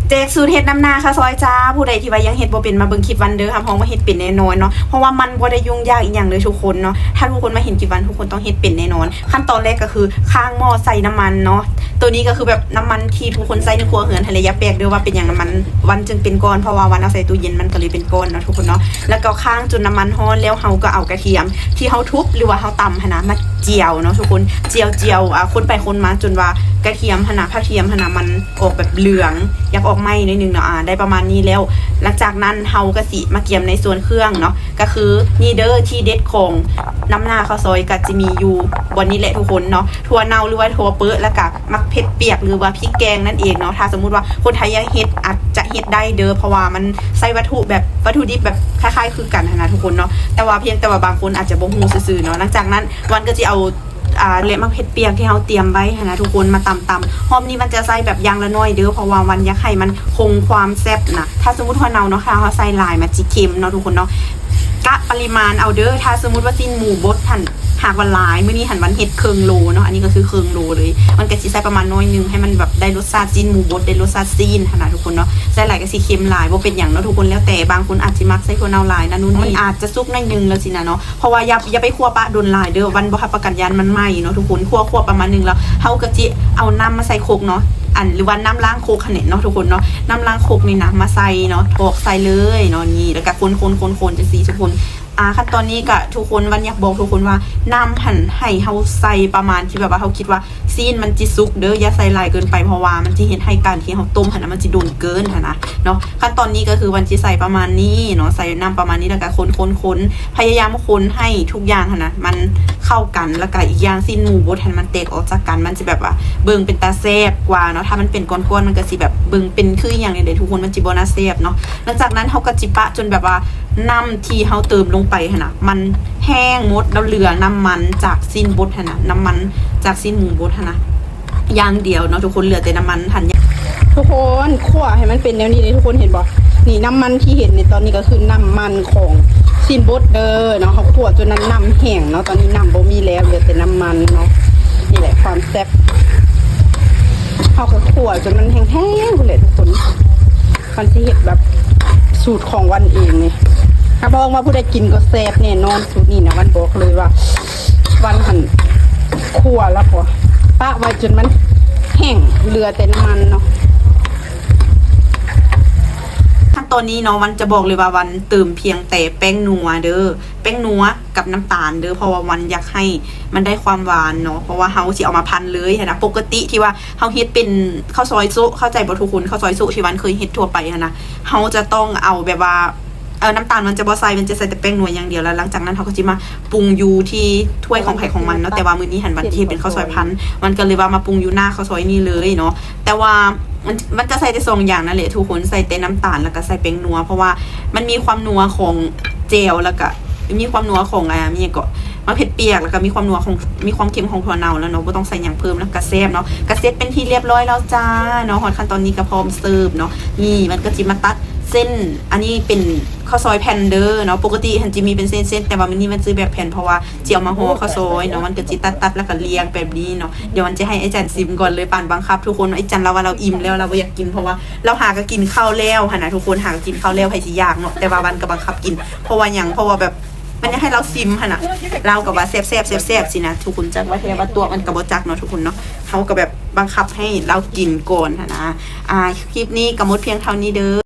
แจกสูตรเฮ็ดน้ำนาค่ะซอยจ้าผู้ใดที่ว่ายังเฮ็ดบ่เป็นมาเบิ่งคลิปวันเด้อค่ะพ้องมาเฮ็ดเป็นแน่นอนเนาะเพราะว่ามันบ่ได้ยุ่งยากอีหยังเลยทุกคนเนาะถ้าทุกคนมาเห็นคลิปวันทุกคนต้องเฮ็ดเป็นแน่นอนขั้นตอนแรกก็คือข้างหม้อใส่น้ำมันเนาะตัวนี้ก็คือแบบน้ำมันที่ทุกคนใส่ในครัวเหือนทะเลยาแปลกเด้อว่าเป็นอย่างน้ำมันวันจึงเป็นก้อนเพราะว่าวันเอาใส่ตู้เย็นมันก็เลยเป็นก้อนเนาะทุกคนเนาะแล้วก็ข้างจนน้ำมันร้อนแล้วเฮาก็เอากระเทียมที่เฮาทุบหรือว่าเฮาตำหั่นนะมาเจียวเนาะทุกคนเจียวคนไปคนมาจนว่ากระเทียมหั่นนะกระเทียมหั่นนะมันออกแบบเหลืองอยากออกไหม้นิดนึงเนาะได้ประมาณนี้แล้วหลังจากนั้นเฮาก็สิมาเกียมในส่วนเครื่องเนาะก็คือนี่เด้อที่เด็ดของน้ำหน้าข้าวซอยก็จะมีอยู่วันนี้แหละทุกคนเนาะถั่วเน่าหรือว่าถั่วเปื้อแล้วก็มักเผ็ดเปียกหรือว่าพริกแกงนั่นเองเนาะถ้าสมมุติว่าคนไทยยังเฮ็ดอาจจะเฮ็ดได้เด้อเพราะว่ามันใส่วัตถุดิบแบบคล้ายๆคือกันนะทุกคนเนาะแต่ว่าเพียงแต่ว่าบางคนอาจจะบ่ฮู้ซื่อๆเนาะหลังจากนั้นวันก็จะเอาเละมักเผ็ดเปียกที่เราเตรียมไว้นะทุกคนมาตำหอมนี้มันจะใส่แบบยางละน้อยเด้อเพราะว่าวันอยากให้มันคงความแซ่บนะถ้าสมมติว่าเราเนาะค่ะเขาใส่ลายมาจิเค็มเนาะทุกคนเนาะกะปริมาณเอาเด้อถ้าสมมติว่าสิ้นหมูบดหั่นหากวันลายมื้อนี้หั่นวันเฮ็ดครึ่งโลเนาะอันนี้ก็คือครึ่งโลเลยมันก็สิใส่ประมาณน้อยนึงให้มันแบบได้รสชาติสิ้นหมูบดได้รสชาติซีนขนาดทุกคนเนาะใส่หลายก็สิเค็มหลายบ่เป็นหยังเนาะทุกคนแล้วแต่บางคนอาจสิมักใส่ถั่วเน่าหลายนะนู่นนี่อาจจะสุกหน่อยนึงแล้วสินะเนาะเพราะว่าอย่าไปคั่วปะโดนหลายเด้อวันบ่รับประกันยันมันไหม้เนาะทุกคนคั่วประมาณนึงแล้วเฮาก็สิเอาน้ำมาใส่โคกเนาะหรือว่าน้ำล้างโคกขนาดเนาะทุกคนเนาะน้ำล้างโคกนี่นะมาใส่เนาะถอกใส่เลยเนาะนี่แล้วก็คนจังซี่ทุกคนขั้นตอนนี้ก็ทุกคนวันอยากบอกทุกคนว่าน้ำหั่นให้เฮาใส่ประมาณที่แบบว่าเฮาคิดว่าซีนมันจิสุกเด้ออย่าใส่หลายเกินไปเพราะว่ามันจะเห็นให้การที่เฮาต้มหั่นนะมันจะโดนเกินหั่นนะเนาะขั้นตอนนี้ก็คือวันที่ใส่ประมาณนี้เนาะใส่น้ำประมาณนี้แล้วก็คนพยายามคนให้ทุกอย่างหั่นนะมันเข้ากันแล้วก็อีกอย่างซีนหมูบดให้มันแตกออกจากกันมันจะแบบว่าเบิ่งเป็นตาแซ่บกว่าเนาะถ้ามันเป็นก้อนๆมันก็สิแบบเบิ่งเป็นคืออย่างนี้เด้ทุกคนมันจิบ่น่าแซ่บเนาะหลังจากนั้นเฮาก็จิปะจนแบบว่าน้ำที่เฮาเติมลงไปหั่นนะมันแห้งหมดแล้วเหลือน้ำมันจากสิ้นบดหั่นนะน้ำมันจากสิ้นหมูบดหั่นนะอย่างเดียวเนาะทุกคนเหลือแต่น้ำมันหั่นทุกคนคั่วให้มันเป็นแนวนี้เลยทุกคนเห็นบ่นี่น้ำมันที่เห็นในตอนนี้ก็คือน้ำมันของสิ้นบดเด้อเนาะเขาคั่วจนนั้นน้ำแห้งเนาะตอนนี้น้ำบ่มีแล้วเหลือแต่น้ำมันเนาะนี่แหละความแซ่บเขาก็คั่วจนมันแห้งๆเลยทุกคนมันสิเฮ็ดแบบสูตรของวันเองนี่ถ้าบอกว่าผู้ใดกินก็แซ่บแน่นอนสูตรนี้นะวันบอกเลยว่าวันหั่นคั่วแล้วก็ปะไว้จนมันแห้งเหลือแต่น้ำมันเนาะขั้นตอนนี้เนาะวันจะบอกเลยว่าวันเติมเพียงแต่แป้งนัวเด้อแป้งนัวกับน้ำตาลเด้อเพราะว่าวันอยากให้มันได้ความหวานเนาะเพราะว่าเฮาสิเอามาพันเลยนะปกติที่ว่าเฮาเฮ็ดเป็นข้าวซอยโซเข้าใจบ่ทุกคนข้าวซอยโซที่วันเคยเฮ็ดทั่วไปนะเฮาจะต้องเอาแบบว่าน้ำตาลมันจะบ่ใส่มันจะใส่แต่แป้งนัวอย่างเดียวแล้วหลังจากนั้นเขาก็จะมาปรุงอยู่ที่ถ้วยของไผ่ของมันเนาะแต่ว่ามื้อนี้หันวันที่เป็นข้าวซอยพันมันก็เลยว่ามาปรุงอยู่หน้าข้าวซอยนี่เลยเนาะแต่ว่ามันจะใส่แต่2อย่างนั่นแหละทุกคนใส่แต่น้ำตาลแล้วก็ใส่แป้งนัวเพราะว่ามันมีความนัวของเจลแล้วก็มีความนัวของมีก็มะเผ็ดเปียกแล้วก็มีความนัวของมีความเค็มของถั่วเน่าแล้วเนาะบ่ต้องใส่อย่างเพิ่มแล้วก็แซ่บเนาะกระเซ็ตเป็นที่เรียบร้อยแล้วจ้าเนาะฮอดขั้นตอนนี้ก็พร้อมเสิร์ฟเนาะนี่มันก็จิมาตัดเส้นอันนี้เป็นข้าวซอยแผ่นเด้อเนาะปกติมันจะมีเป็นเส้นแต่ว่ามันนี่มันซื้อแบบแผ่นเพราะว่าเจียวมาห่อข้าวซอยเนาะมันก็จิตัดแล้วก็เรียงแบบนี้เนาะเดี๋ยวมันจะให้ไอ้จันซิมก่อนเลยป่านบังคับทุกคนไอ้จันเราว่าเราอิ่มแล้วเราอยากกินเพราะว่าเราหาก็กินข้าวแล้วหั่นนะทุกคนหาก็กินข้าวแล้วไผสิอยากเนาะแต่ว่าวันก็บังคับกินเพราะว่าหยังเพราะว่าแบบมันจะให้เราซิมหั่นน่ะเรากับว่าแซ่บสินะทุกคนจักว่าแท้ว่าตัวมันก็บ่จักเนาะทุกคนเนาะเฮาก็แบบบังคับให้เรากินก่อนหั่นนะคลิปนี้ก็หมดเพียงเท่านี้เด้อ